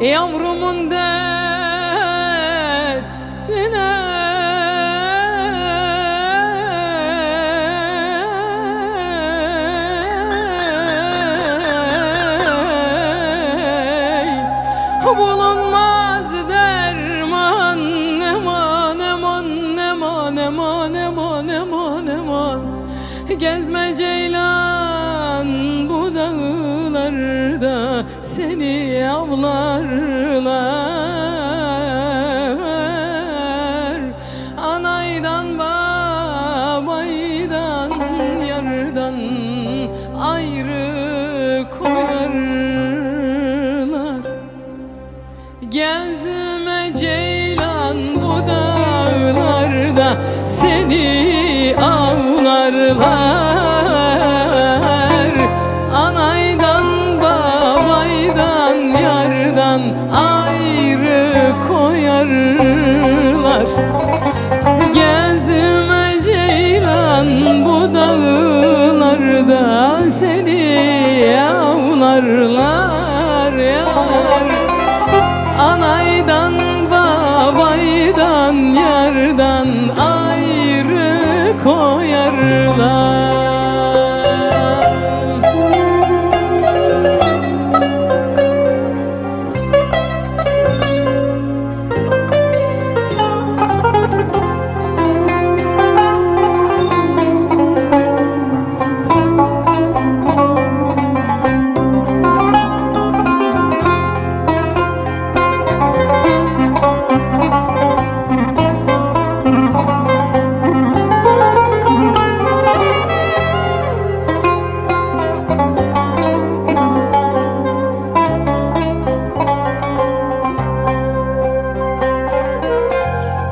Yavrumun derdine bulunmaz derman. Eman eman eman eman eman eman eman. Gezme ceylan bu dağlarda, seni avlarlar. Anaydan babaydan yardan ayrı koyarlar. Gezme ceylan bu dağlarda, seni avlarlar. Anaydan babaydan yardan ayrı koyarlar. Gezme ceylan bu dağlarda, seni avlarlar yar. Anaydan babaydan yardan ayrı koyarlar.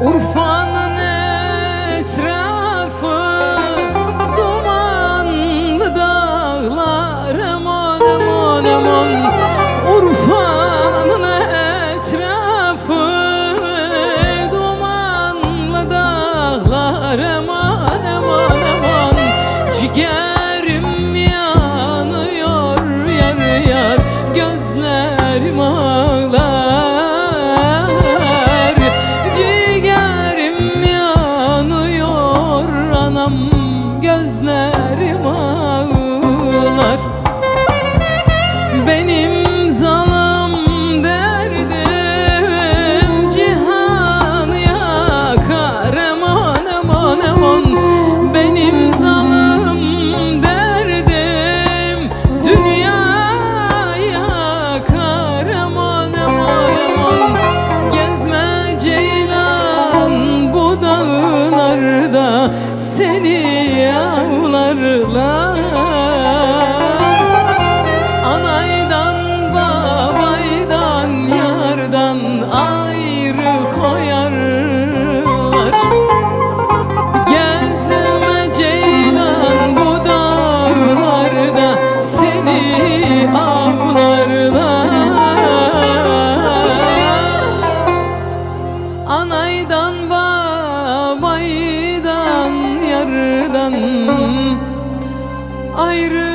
Urfa'nın esrafı dumanlı dağlar. Eman eman eman. Urfa'nın etrafı dumanlı dağlar. Eman eman eman. Ciğerim yanıyor yar yar, gözlerim ağlar. Gözlerim ağlar. Benim zalim derdim cihanı yakar. Eman eman eman. Benim zalim derdim dünya yakar. Eman eman eman. Gezme ceylan bu dağlarda, seni avlarlar. Anaydan babaydan yardan ayrı koyarlar. Gezme ceylan bu dağlarda, seni avlarlar. Anaydan babaydan yardan ayrı